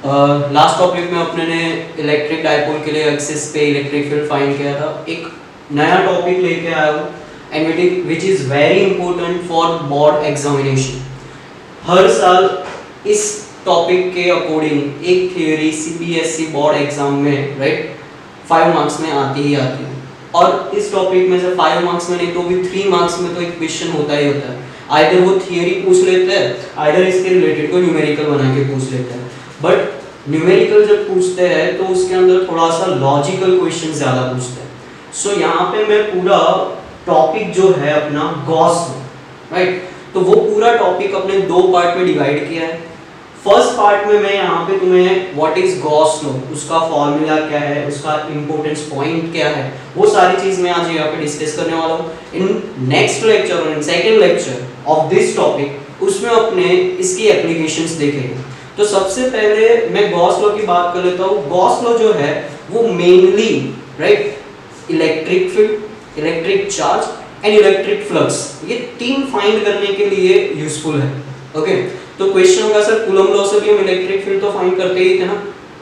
Last topic में अपने ने इलेक्ट्रिक डायपोल के लिए एक्सिस पे इलेक्ट्रिक फील्ड फाइंड किया था। एक नया टॉपिक लेके आया हूँ and which is very important for board examination. हर साल इस टॉपिक के अकॉर्डिंग एक थियोरी सीबीएसई बोर्ड एग्जाम में राइट 5 मार्क्स में आती ही आती है, और इस टॉपिक में से 5 मार्क्स में नहीं तो भी 3 मार्क्स में तो एक क्वेश्चन होता ही होता है। आइदर वो थियोरी पूछ लेते हैं, आइदर इसके रिलेटेड कोई न्यूमेरिकल बना के पूछ लेते हैं। बट न्यूमेरिकल जब पूछते हैं तो उसके अंदर थोड़ा सा लॉजिकल क्वेश्चन ज़्यादा पूछते हैं। सो यहाँ पे मैं पूरा टॉपिक जो है अपना गॉस लॉ राइट, तो वो पूरा टॉपिक अपने 2 पार्ट में डिवाइड किया है। फर्स्ट पार्ट में मैं यहाँ पे तुम्हें व्हाट इज गॉस लॉ, उसका फॉर्मूला क्या है, उसका इंपॉर्टेंस पॉइंट क्या है, वो सारी चीज मैं आज यहाँ पे डिस्कस करने वाला हूँ। इन नेक्स्ट लेक्चर और in second lecture of this topic उसमें अपने इसकी एप्लीकेशंस देखेंगे। तो सबसे पहले मैं गॉस लॉ की बात कर लेता हूँ। गॉस लॉ जो है वो mainly right electric field, electric charge and electric flux, ये 3 फाइंड करने के लिए यूजफुल है। ओके तो क्वेश्चन होगा सर कूलम्ब लॉ से भी हम इलेक्ट्रिक फील्ड तो फाइंड करते ही थे ना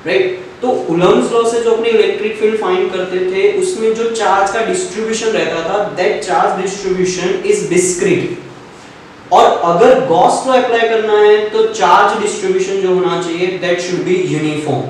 राइट। तो कूलम्ब लॉ से जो अपने इलेक्ट्रिक फील्ड फाइंड करते थे उसमें जो चार्ज का डिस्ट्रीब्यूशन रहता था that charge distribution is discrete, और अगर गॉस लॉ अप्लाई करना है तो चार्ज डिस्ट्रीब्यूशन जो होना चाहिए that should be uniform.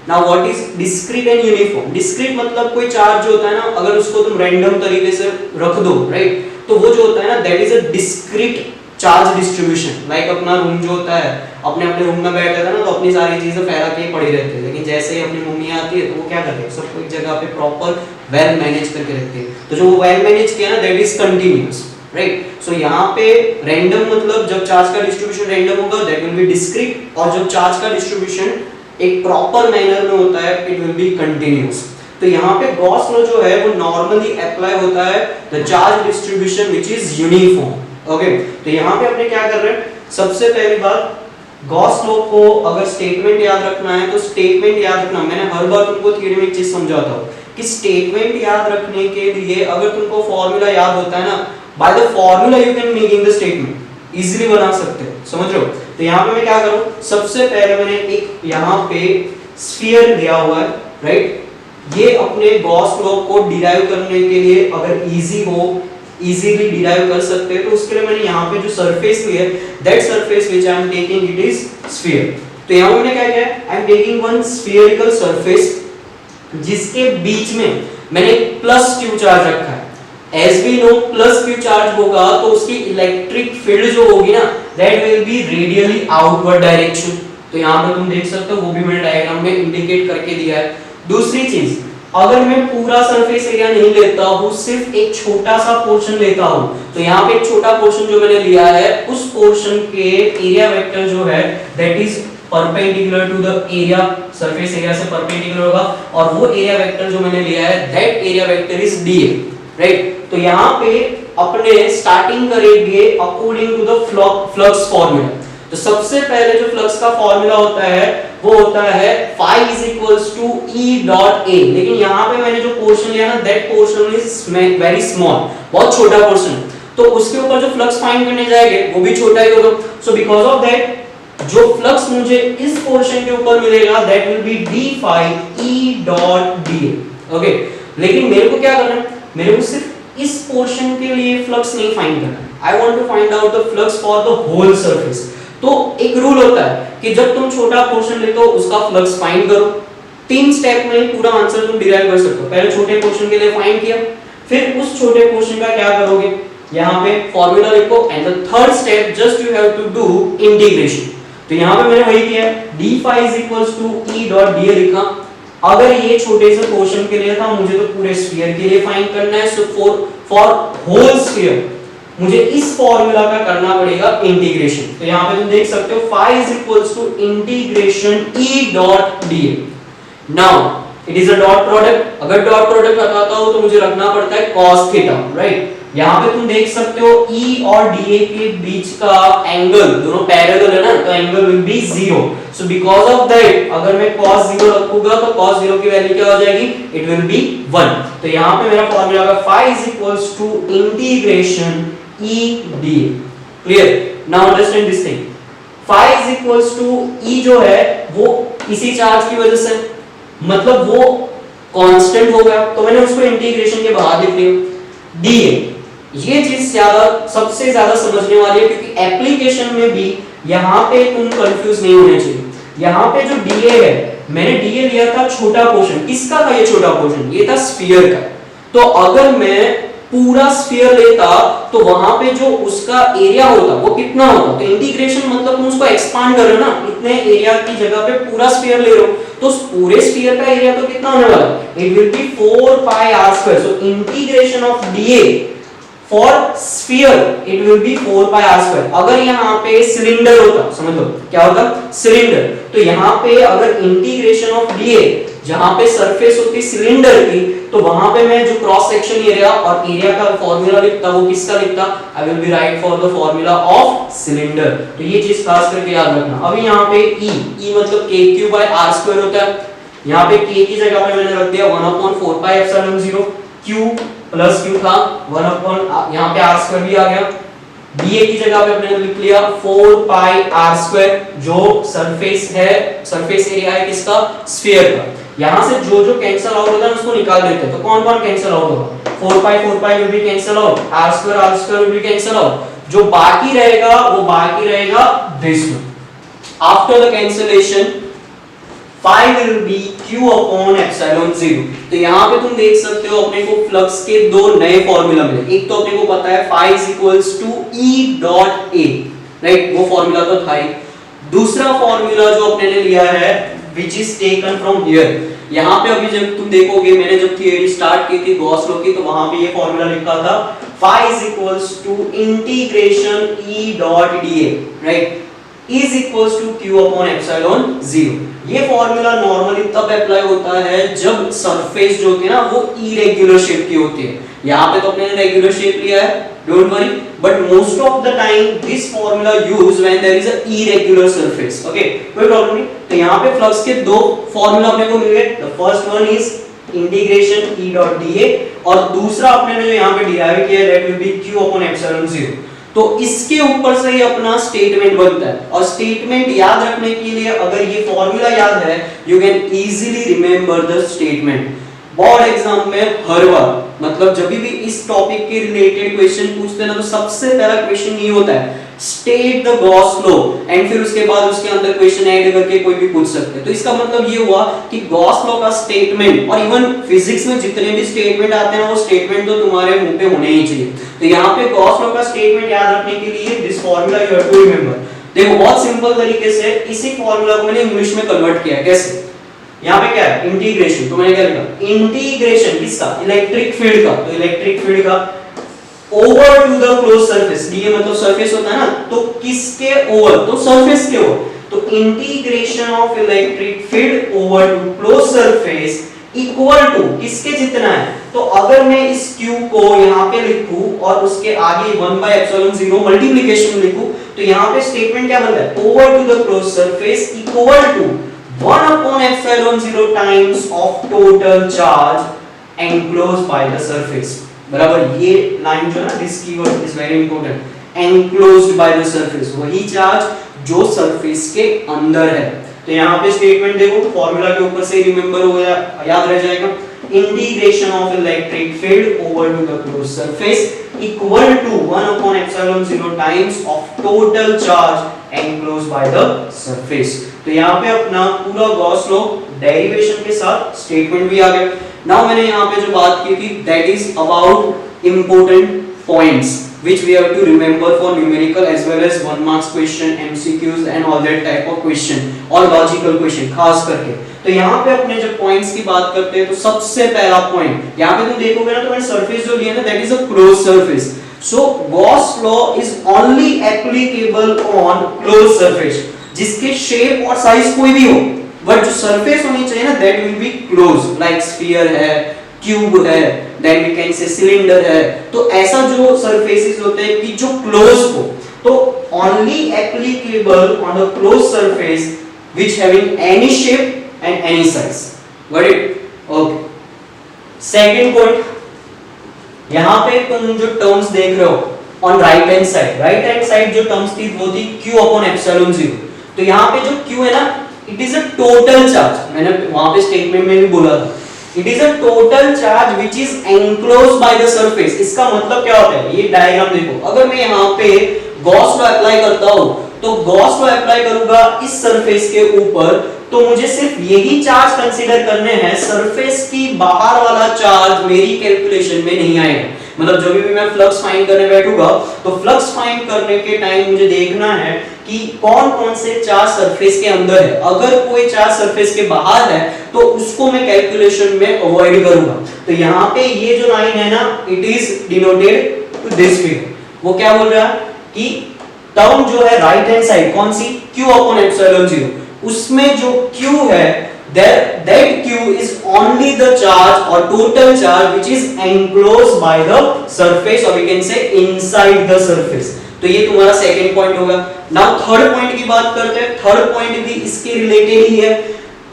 Now what is discrete and uniform? Discrete मतलब कोई चार्ज जो होता है ना अगर उसको तुम रैंडम तरीके से रख दो राइट, तो वो जो होता है ना that is a discrete charge distribution. Like अपना रूम जो होता है, अपने अपने रूम में बैठे थे ना तो अपनी सारी चीजें फैला के पड़ी रहती है, लेकिन जैसे ही अपनी मम्मी आती है तो वो क्या करते हैं सबको एक जगह पे प्रॉपर वेल मैनेज करके रखते हैं। तो जो वो वेल मैनेज किया ना दैट इज कंटीन्यूअस राइट। सो यहाँ पे रैंडम मतलब जब चार्ज का डिस्ट्रीब्यूशन रैंडम होगा दैट विल बी डिस्क्रीट, और जब चार्ज का डिस्ट्रीब्यूशन एक प्रॉपर मैनर में होता है इट विल बी कंटीन्यूअस। तो यहाँ पे गॉस लॉ जो है वो नॉर्मली अप्लाई होता है the charge distribution which is uniform. Okay तो यहाँ पे अपने क्या कर रहे हैं, सबसे पहली बात गॉस लॉ को अगर स्टेटमेंट याद रखना है तो स्टेटमेंट याद रखना, मैंने हर बार तुमको थ्योरी में एक चीज समझाता हूँ कि स्टेटमेंट याद रखने के लिए अगर तुमको फॉर्मूला याद होता है ना, by the formula you can making the statement, easily बना सकते हो, समझ रहे हो। तो यहाँ पे मैं क्या करूँ, सबसे पहले मैंने एक यहाँ पे स्फीयर दिया हुआ है राइट। ये अपने गॉस लॉ को डिराइव करने के लिए अगर इजी हो, इजीली डिराइव कर सकते हैं, तो उसके लिए मैंने यहाँ पे जो सरफेस ली है that surface which I am taking it is sphere. तो यहाँ मैंने क्या किया है, I am taking one spherical surface जिसके बीच में मैंने प्लस क्यू चार्ज रखा है। As we know plus Q charge होगा तो उसकी इलेक्ट्रिक फील्ड जो होगी ना that will be radially outward direction. तो यहाँ पे तुम देख सकते हो, वो भी मैंने डायग्राम में इंडिकेट करके दिया है। दूसरी चीज, अगर मैं पूरा सरफेस एरिया नहीं लेता हूँ, सिर्फ एक छोटा सा पोर्शन लेता हूँ, तो यहाँ पे एक छोटा पोर्शन जो मैंने लिया है उस पोर्शन के एरिया वेक्टर जो है that is perpendicular to the area, surface area से परपेंडिकुलर होगा, और वो एरिया वेक्टर जो मैंने लिया है that area vector is dA right. तो यहाँ पे अपने स्टार्टिंग करेंगे according to the flux formula. तो सबसे पहले जो फ्लक्स का फॉर्मूला होता है वो होता है phi is equals to E dot A, लेकिन यहाँ पे मैंने जो पोर्शन लिया ना that portion is very small, बहुत छोटा पोर्शन, तो उसके ऊपर जो फ्लक्स फाइंड करने जाएंगे वो भी छोटा ही होगा। सो बिकॉज ऑफ दैट जो फ्लक्स मुझे इस पोर्शन के ऊपर मिलेगा that will be d phi E dot dA। Okay लेकिन मेरे को क्या करना है, मेरे को सिर्फ इस पोर्शन के लिए फ्लक्स नहीं फाइंड करना है, I want to find out the flux for the whole surface. तो एक रूल होता है कि जब तुम छोटा पोर्शन लेते हो उसका फ्लक्स फाइंड करो। 3 स्टेप में पूरा आंसर तुम डिराइव कर सकते हो। पहले छोटे पोर्शन के लिए फाइंड किया, फिर उस छोटे पोर्शन का क्या करोगे, यहाँ पे फॉर्मूला लिखो, and the third step just you have to do integration. तो यहाँ पे मैंने वही किया, d phi is equals to E dot dA लिखा। अगर ये छोटे से पोर्शन के लिए था, मुझे तो पूरे स्फीयर के लिए फाइंड करना है, सो फॉर होल स्फीयर मुझे इस फॉर्मूला का करना पड़ेगा इंटीग्रेशन। तो यहाँ पे तुम देख सकते हो phi is equals to integration E dot dA। Now it is a dot product, अगर डॉट प्रोडक्ट लगाता हो तो मुझे रखना पड़ता है cos थीटा राइट। यहाँ पे तुम देख सकते हो E और dA के बीच का एंगल दोनों पैरेलल है ना, तो angle will be 0। So because of that अगर मैं cos 0 रखूंगा तो cos 0 की वैल्यू क्या हो जाएगी, इट विल बी 1। तो यहाँ पे मेरा फॉर्मूला होगा phi is equals to integration E dA। Clear? Now understand this thing, phi is equals to E जो है वो इसी चार्ज की वजह से, मतलब वो कांस्टेंट हो गया, तो मैंने उसको इंटीग्रेशन के बाहर लिख लिया। डीए, ये चीज ज्यादा सबसे ज्यादा समझने वाली है, क्योंकि एप्लीकेशन में भी यहाँ पे तुम कंफ्यूज नहीं होने चाहिए। यहाँ पे जो डीए है, मैंने डीए लिया था छोटा पोर्शन, किसका था ये छोटा पोर्शन? ये था स्फीयर का। तो अगर मैं पूरा स्फीयर लेता तो वहां पे जो उसका एरिया होता वो कितना होता? तो इंटीग्रेशन मतलब तुम उसको एक्सपांड कर रहे हो ना, इतने एरिया की जगह पे पूरा स्फीयर ले रहे हो, तो उस पूरे स्फीयर का एरिया तो कितना होने वाला है? It will be 4 pi r square. So integration of DA for sphere it will be 4 pi r square. अगर यहाँ पे सिलेंडर होता, समझ लो क्या होता? सिलेंडर, तो यहाँ पे अगर इंटीग्रेशन ऑफ डीए, जहां पे सरफेस होती सिलेंडर की, तो वहां पे मैं जो क्रॉस सेक्शन एरिया और एरिया का फॉर्मूला लिखता, वो किसका लिखता? I will be right for the formula of cylinder. तो ये चीज खास करके याद रखना। अभी यहाँ पे e मतलब k cube by r square होता है, यहाँ पे k की जगह पे मैंने रख दिया 1/4 pi epsilon 0, q plus q था 1/, यहाँ पे r स्क्वायर भी आ गया। dA की जगह पे अपने लिख लिया 4 पाई r स्क्वायर, जो सरफेस है, सरफेस एरिया है किसका? स्फीयर का। यहां से जो जो कैंसिल आउट होता है उसको निकाल देते हैं, तो कौन कौन कैंसिल आउट होगा? 4 pi will be cancel out, r square will be cancel out. जो बाकी रहेगा वो बाकी रहेगा this one. After the cancellation phi will be q upon epsilon 0। तो यहाँ पे तुम देख सकते हो अपने को फ्लक्स के दो नए फॉर्मूला मिले। एक तो अपने को पता है phi is equals to E dot A, right, वो फॉर्मूला तो था ही। दूसरा फॉर्मूला जो अपने ने लिया है which is taken from here, यहाँ पे अभी जब तुम देखोगे, मैंने जब थियरी स्टार्ट की थी गॉस लॉ की, तो वहां पे ये फॉर्मूला लिखा था phi is equals to integration E dot dA, right, is equals to q upon epsilon 0। ये फॉर्मूला नॉर्मली तब अप्लाई होता है जब सरफेस जो होती है ना वो इरेगुलर शेप की होती है। यहाँ पे तो अपने ने रेगुलर शेप लिया है, don't worry, but most of the time this formula used when there is a irregular surface. Okay, कोई प्रॉब्लम नहीं। तो यहाँ पे फ्लक्स के दो फॉर्मूला अपने को मिल गए। The first one is integration E dot dA, और दूसरा अपने ने जो यहाँ पे डिराइव किया that will B q upon epsilon 0। तो इसके ऊपर से ही अपना स्टेटमेंट बनता है, और स्टेटमेंट याद रखने के लिए अगर ये फॉर्मूला याद है, you can easily remember the statement. Board exam में हर बार, मतलब जब भी इस टॉपिक के रिलेटेड क्वेश्चन पूछते हैं ना, तो सबसे पहला क्वेश्चन ये होता है state the Gauss law, and फिर उसके बाद उसके अंदर क्वेश्चन ऐड करके कोई भी पूछ सकते हैं। तो इसका मतलब ये हुआ कि गॉस लॉ का स्टेटमेंट, और इवन फिजिक्स में जितने भी स्टेटमेंट आते हैं वो स्टेटमेंट तो तुम्हारे मुंह पे होने ही चाहिए। तो यहाँ पे गॉस लॉ का स्टेटमेंट याद रखने के लिए this formula you have to remember. देखो बहुत सिंपल तरीके से इसी फॉर्मूला को मैंने इंग्लिश में कन्वर्ट किया है। कैसे? यहाँ पे क्या है? इंटीग्रेशन। तो मैंने क्या लिखा? इंटीग्रेशन किसका? इलेक्ट्रिक फील्ड का। तो इलेक्ट्रिक फील्ड का over to the close surface, ये मतलब सरफेस होता है ना, तो किसके ओवर? तो सरफेस के ओवर। तो integration of electric field over to close surface equal to किसके जितना है? तो अगर मैं इस q को यहाँ पे लिखूं और उसके आगे 1/epsilon 0 मल्टीप्लिकेशन लिखूं, तो यहाँ पे स्टेटमेंट क्या बनता है? Over to the close surface equal to 1/epsilon 0 times of total charge enclosed by the surface. बराबर, ये लाइन जो है ना, this keyword is very important, enclosed by the surface, वही चार्ज जो सरफेस के अंदर है। तो यहाँ पे स्टेटमेंट देखो, फॉर्मूला के ऊपर से रिमेंबर हो गया, याद रह जाएगा। Integration of electric field over to the close surface equal to 1/epsilon 0 times of total charge enclosed by the surface. तो यहाँ पे अपना पूरा गॉस लॉ डेरिवेशन के साथ स्टेटमेंट भी आ गया। नाउ मैंने यहाँ पे जो बात की थी that is about important points which we have to remember for numerical as well as 1 marks question, MCQs and all that type of question और logical question खास करके। तो यहाँ पे अपने जब points की बात करते हैं तो सबसे पहला point यहाँ पे तुम देखोगे ना, तो मैंने surface जो लिया ना that is a closed surface, so Gauss law is only applicable on closed surface जिसके shape और size कोई भी हो, but जो surface होनी चाहिए ना that will be closed, like sphere है, क्यूब है, then we can say cylinder है। तो ऐसा जो सरफेसेस होते हैं कि जो क्लोज हो, तो only applicable on the closed surface which having any shape and any size. Got it? Okay. Second point, यहाँ पे तुम जो टर्म्स देख रहे हो on right hand side जो टर्म्स थी वो थी q upon epsilon 0। तो यहाँ पे जो q है ना, it is a total charge, मैंने वहां पे स्टेटमेंट में भी बोला था, it is a total charge which is enclosed by the surface. इसका मतलब क्या होता है, ये डायग्राम देखो, अगर मैं यहाँ पे गॉस लॉ अप्लाई करता हूं तो गॉस लॉ अप्लाई करूंगा इस सरफेस के ऊपर, तो मुझे सिर्फ यही चार्ज कंसीडर करने हैं, सरफेस की बाहर वाला चार्ज मेरी कैलकुलेशन में नहीं आएगा। मतलब जब भी मैं फ्लक्स फाइंड करने बैठूंगा तो फ्लक्स फाइंड करने के टाइम मुझे देखना है कि कौन कौन से चार्ज सरफेस के अंदर है, अगर कोई चार्ज सरफेस के बाहर है तो उसको मैं कैलकुलेशन में अवॉइड करूंगा। तो यहाँ पे ये जो लाइन है ना, it is denoted to this figure. वो क्या बोल रहा है कि टर्म जो है राइट हैंड साइड कौन सी, q अपॉन एप्सिलॉन 0, उसमें जो q है that q is only the charge or total charge which is enclosed by the surface or we can say inside the surface। तो ये तुम्हारा सेकंड पॉइंट होगा। Now third point की बात करते हैं। थर्ड पॉइंट भी इसके रिलेटेड ही है।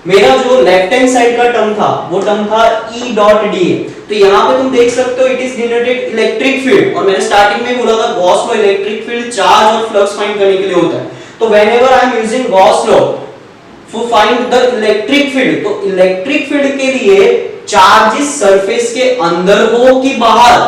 मेरा जो लेफ्ट हैंड साइड का टर्म था वो टर्म था E डॉट dA। तो यहाँ पे तुम देख सकते हो it is denoted electric field, और मैंने स्टार्टिंग में बोला था Gauss law electric field charge और फ्लक्स फाइंड करने के लिए होता है। तो whenever I am using Gauss law for find the electric field, तो इलेक्ट्रिक फील्ड के लिए चार्जेस सरफेस के अंदर हो कि बाहर,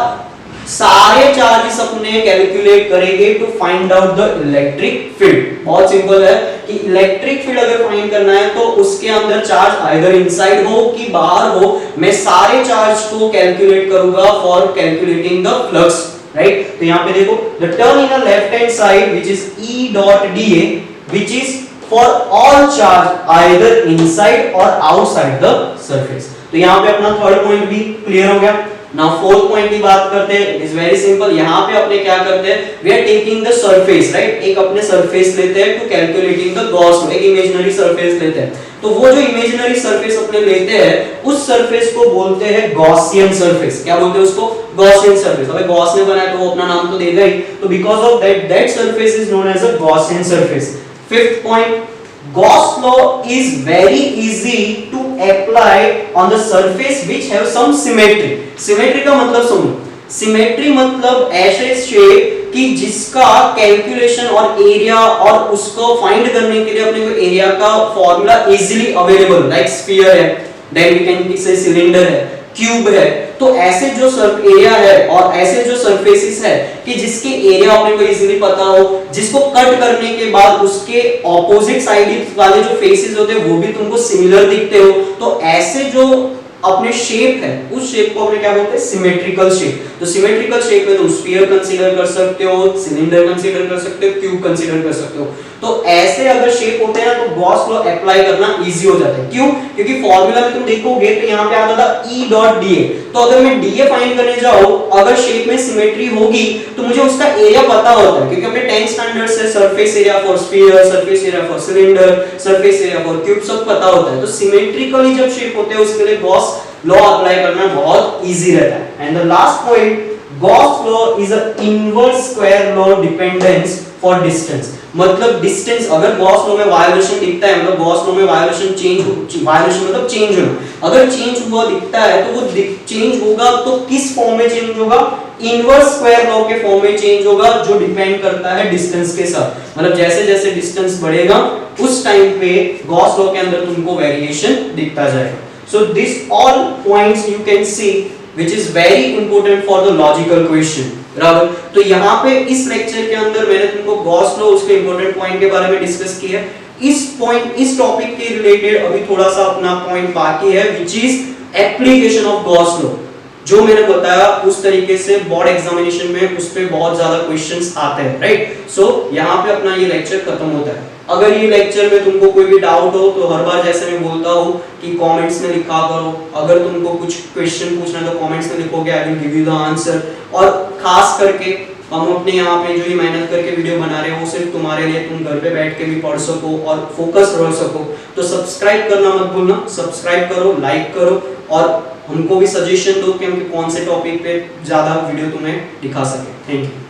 सारे चार्जेस अपने कैलकुलेट करेंगे to find out the electric field. बहुत सिंपल है कि इलेक्ट्रिक फील्ड अगर फाइंड करना है तो उसके अंदर चार्ज आइदर इनसाइड हो कि बाहर हो, मैं सारे चार्ज को कैलकुलेट करूंगा for calculating the flux, right. तो यहाँ पे देखो the term in the left hand side which is E dot dA which is for all charge either inside और आउटसाइड द सरफेस। तो यहाँ पे अपना थर्ड पॉइंट भी क्लियर हो गया। नाउ फोर्थ पॉइंट की बात करते हैं। It is very simple. यहाँ पे अपने क्या करते हैं, we are taking the surface, right. एक अपने सरफेस लेते हैं to calculating the Gauss law, एक इमेजिनरी सरफेस लेते हैं। तो वो जो इमेजिनरी सरफेस अपने लेते हैं उस सरफेस को बोलते हैं गॉसियन सरफेस। क्या बोलते हैं उसको, गॉसियन सरफेस। अबे गॉस ने बनाया तो वो अपना नाम तो देगा ही, तो because of that surface is known as a Gaussian surface. Fifth point, Gauss law is very easy to apply on the surface which have some symmetry। Symmetry का मतलब सुनो, सिमेट्री मतलब ऐसे शेप कि जिसका कैलकुलेशन और एरिया और उसको फाइंड करने के लिए अपने को एरिया का formula easily available, like sphere है, then we can say cylinder है, क्यूब है। तो ऐसे जो एरिया है और ऐसे जो सरफेसेस है कि जिसके एरिया अपने को इजीली पता हो, जिसको कट करने के बाद उसके ऑपोजिट साइड वाले जो फेसेस होते हैं वो भी तुमको सिमिलर दिखते हो, तो ऐसे जो अपने शेप है उस शेप को अपने क्या बोलते हैं, सिमेट्रिकल शेप। तो सिमेट्रिकल शेप में तुम स्फीयर कंसीडर कर सकते हो, सिलेंडर कंसीडर कर सकते हो, क्यूब कंसीडर कर सकते हो। तो ऐसे अगर शेप होते हैं तो गॉस लॉ अप्लाई करना इजी हो जाता है। क्यों? क्योंकि फॉर्मूला में तुम देखोगे तो यहाँ पे आता था E डॉट dA। तो अगर मैं dA फाइंड करने जाऊं, अगर शेप में सिमेट्री होगी तो मुझे उसका एरिया पता होता है, क्योंकि अपने 10 स्टैंडर्ड से surface area for sphere, surface area for cylinder, surface area for cube सब पता होता है। तो सिमेट्रिकली जब शेप होते हैं उसके लिए गॉस लॉ अप्लाई करना बहुत इजी रहता है। And the last point, Gauss law is a inverse square law dependence for distance. मतलब डिस्टेंस, अगर गॉस लॉ में वायोलेशन दिखता है, मतलब गॉस लॉ में वायोलेशन वायोलेशन मतलब चेंज होना, अगर चेंज हुआ दिखता है तो वो चेंज होगा तो किस फॉर्म में चेंज होगा, इनवर्स स्क्वायर लॉ के फॉर्म में चेंज होगा, जो डिपेंड करता है डिस्टेंस के साथ। मतलब जैसे जैसे डिस्टेंस बढ़ेगा उस टाइम पे गॉस लॉ के अंदर तुमको वेरिएशन दिखता जाएगा। So this all points you can see which is very important for the logical question, बराबर। तो यहाँ पे इस लेक्चर के अंदर मैंने तुमको गॉस लॉ उसके इंपॉर्टेंट पॉइंट के बारे में डिस्कस किया। इस टॉपिक के रिलेटेड अभी थोड़ा सा अपना पॉइंट बाकी है which is application of Gauss law. जो मैंने बताया उस तरीके से बोर्ड एग्जामिनेशन में उस पे बहुत ज्यादा क्वेश्चंस आते हैं, राइट। सो यहाँ पे अपना ये लेक्चर खत्म होता है। अगर ये लेक्चर में तुमको कोई भी डाउट हो तो हर बार जैसे मैं बोलता हूँ कि कमेंट्स में लिखा करो। अगर तुमको कुछ क्वेश्चन पूछना है तो कमेंट्स में लिखोगे, I will give you the answer. और खास करके हम अपने यहाँ पे जो ये मेहनत करके वीडियो बना रहे हो वो सिर्फ तुम्हारे लिए, तुम घर पे बैठ के भी पढ़ सको और फोकस रह सको। तो सब्सक्राइब करना मत भूलना, सब्सक्राइब करो, लाइक करो और हमको भी सजेशन दो कि हम कौन से टॉपिक पे ज्यादा वीडियो तुम्हें दिखा सके। Thank you.